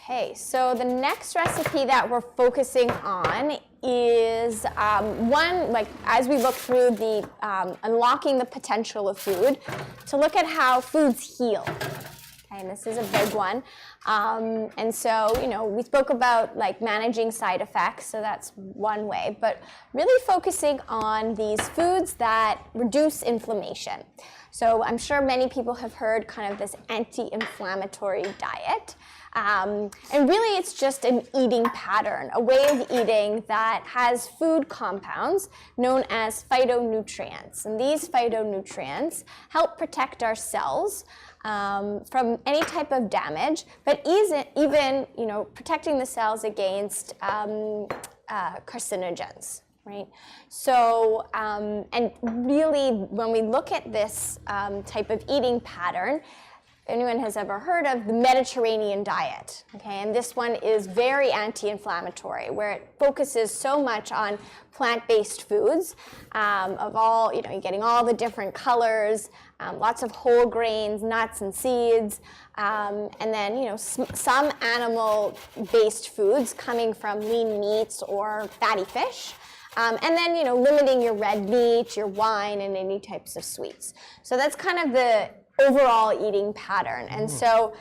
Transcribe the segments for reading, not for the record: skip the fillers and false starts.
Okay, so the next recipe that we're focusing on is one, like as we look through the unlocking the potential of food, to look at how foods heal. Okay, and this is a big one. And so, we spoke about like managing side effects, so that's one way, but really focusing on these foods that reduce inflammation. So I'm sure many people have heard kind of this anti-inflammatory diet. And really it's just an eating pattern, a way of eating that has food compounds known as phytonutrients. And these phytonutrients help protect our cells from any type of damage, but even protecting the cells against carcinogens. Right. So, and really, when we look at this type of eating pattern, anyone has ever heard of the Mediterranean diet, okay? And this one is very anti-inflammatory, where it focuses so much on plant-based foods of all, you're getting all the different colors, lots of whole grains, nuts and seeds, and then, some animal-based foods coming from lean meats or fatty fish. And then, limiting your red meat, your wine, and any types of sweets. So that's kind of the overall eating pattern. And so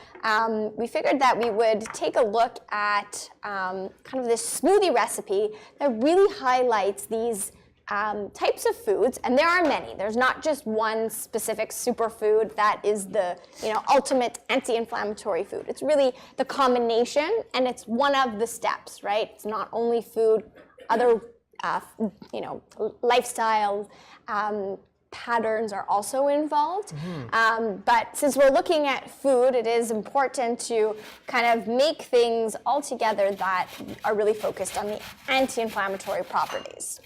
we figured that we would take a look at kind of this smoothie recipe that really highlights these types of foods, and there are many. There's not just one specific superfood that is the ultimate anti-inflammatory food. It's really the combination, and it's one of the steps, right? It's not only food, other lifestyle patterns are also involved. But since we're looking at food, it is important to kind of make things all together that are really focused on the anti-inflammatory properties.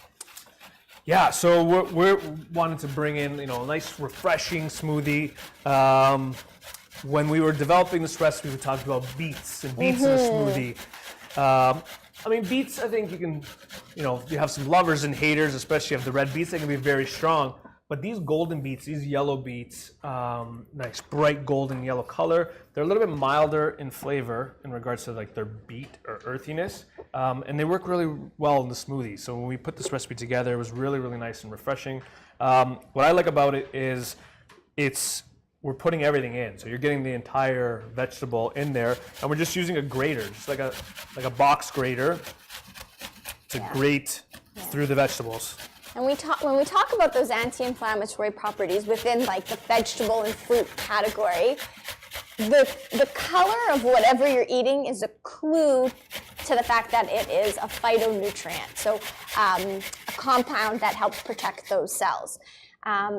Yeah, so we're wanted to bring in a nice refreshing smoothie. When we were developing this recipe, we talked about beets and beets in a smoothie. Beets, I think you can, you have some lovers and haters, especially of the red beets, they can be very strong. But these golden beets, these yellow beets, nice bright golden yellow color, they're a little bit milder in flavor in regards to like their beet or earthiness. And they work really well in the smoothie. So when we put this recipe together, it was really, really nice and refreshing. What I like about it is we're putting everything in. So you're getting the entire vegetable in there, and we're just using a grater, just like a box grater to grate through the vegetables. And when we talk about those anti-inflammatory properties within like the vegetable and fruit category, the color of whatever you're eating is a clue to the fact that it is a phytonutrient, so a compound that helps protect those cells.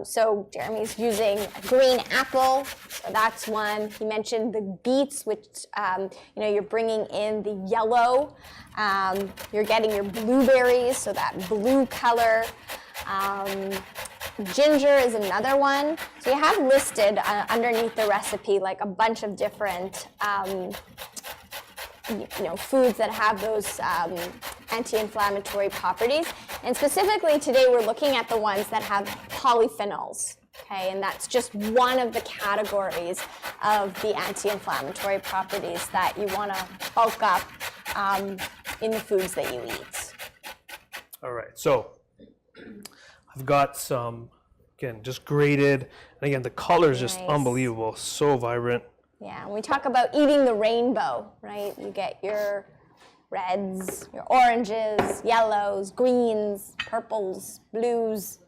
So Jeremy's using a green apple, so that's one. He mentioned the beets, which you're bringing in the yellow. You're getting your blueberries, so that blue color. Ginger is another one. So you have listed underneath the recipe like a bunch of different foods that have those anti-inflammatory properties. And specifically today we're looking at the ones that have polyphenols. Okay, and that's just one of the categories of the anti-inflammatory properties that you want to bulk up in the foods that you eat. All right, so I've got some, again, just grated. And again, the color is just unbelievable, so vibrant. Yeah, when we talk about eating the rainbow, right? You get your reds, your oranges, yellows, greens, purples, blues.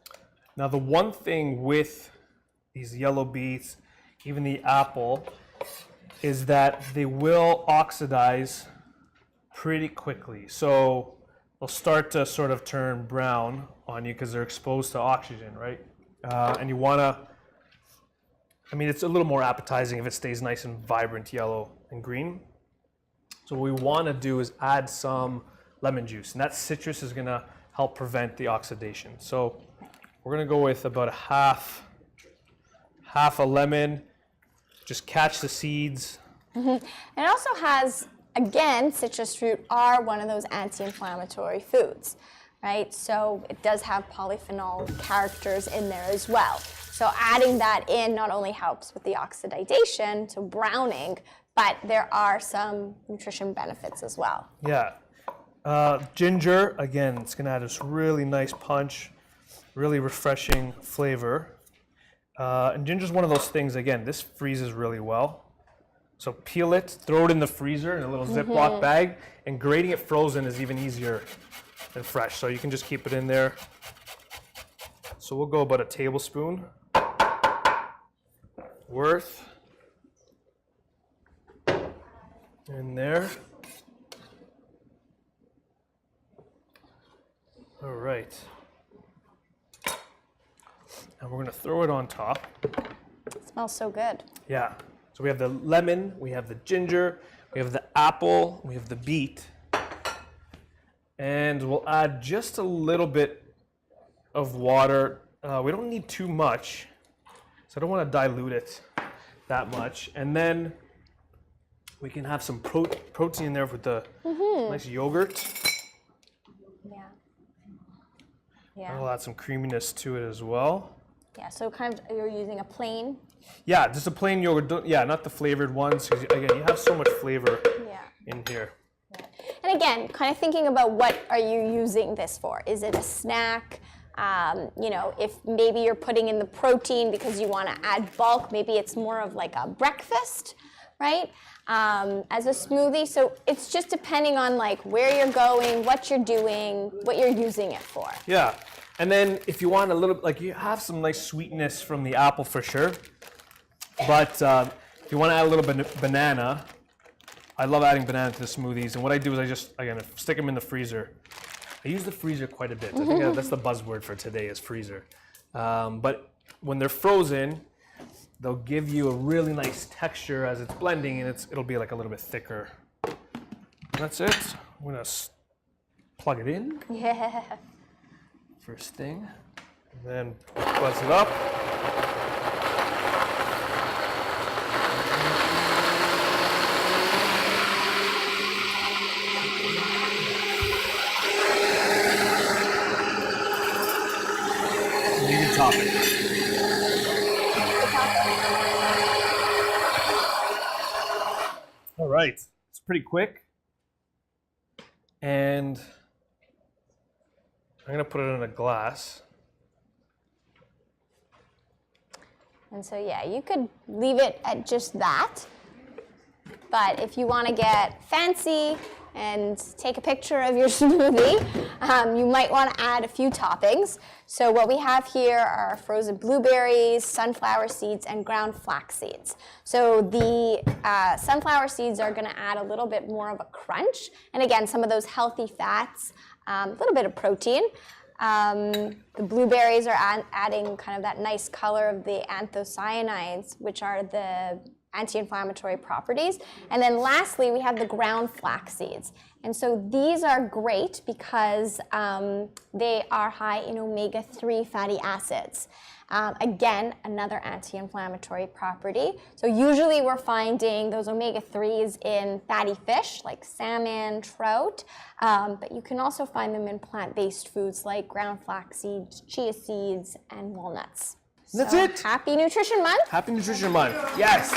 Now the one thing with these yellow beets, even the apple, is that they will oxidize pretty quickly. So they'll start to sort of turn brown on you because they're exposed to oxygen, right? And you want to, it's a little more appetizing if it stays nice and vibrant yellow and green. So what we want to do is add some lemon juice, and that citrus is going to help prevent the oxidation. So we're going to go with about half a lemon, just catch the seeds. It also has, again, citrus fruit are one of those anti-inflammatory foods, right? So it does have polyphenol characters in there as well. So adding that in not only helps with the oxidation, so browning but there are some nutrition benefits as well. Yeah. Ginger, again, it's going to add this really nice punch, really refreshing flavor. And ginger's one of those things, again, this freezes really well. So peel it, throw it in the freezer in a little Ziploc bag, and grating it frozen is even easier than fresh. So you can just keep it in there. So we'll go about a tablespoon worth in there. All right. And we're gonna throw it on top. It smells so good. Yeah. So we have the lemon, we have the ginger, we have the apple, we have the beet. And we'll add just a little bit of water. We don't need too much, so I don't want to dilute it that much. And then we can have some protein in there with the nice yogurt. Yeah. I'll add some creaminess to it as well. Yeah, so kind of you're using a plain. Yeah, just a plain yogurt. Yeah, not the flavored ones, because again, you have so much flavor in here. Yeah. And again, kind of thinking about what are you using this for? Is it a snack? You know, if maybe you're putting in the protein because you want to add bulk, maybe it's more of like a breakfast, right? As a smoothie. So it's just depending on like where you're going, what you're doing, what you're using it for. Yeah. And then if you want a little, like you have some nice sweetness from the apple for sure. But if you want to add a little bit of banana, I love adding banana to the smoothies. And what I do is I just, again, stick them in the freezer. I use the freezer quite a bit. I think that's the buzzword for today is freezer. But when they're frozen, they'll give you a really nice texture as it's blending, and it'll be like a little bit thicker. That's it. I'm gonna plug it in. Yeah. First thing, and then buzz it up. You can top it. All right, it's pretty quick, and I'm gonna put it in a glass. And so yeah, you could leave it at just that. But if you want to get fancy and take a picture of your smoothie, you might want to add a few toppings. So what we have here are frozen blueberries, sunflower seeds, and ground flax seeds. So the sunflower seeds are going to add a little bit more of a crunch. And again, some of those healthy fats, a little bit of protein. The blueberries are adding kind of that nice color of the anthocyanins, which are the anti-inflammatory properties. And then lastly, we have the ground flax seeds. And so these are great because they are high in omega-3 fatty acids. Again, another anti-inflammatory property. So usually we're finding those omega-3s in fatty fish like salmon, trout, but you can also find them in plant-based foods like ground flax seeds, chia seeds, and walnuts. That's it. Happy Nutrition Month. Happy Nutrition Month. Yes.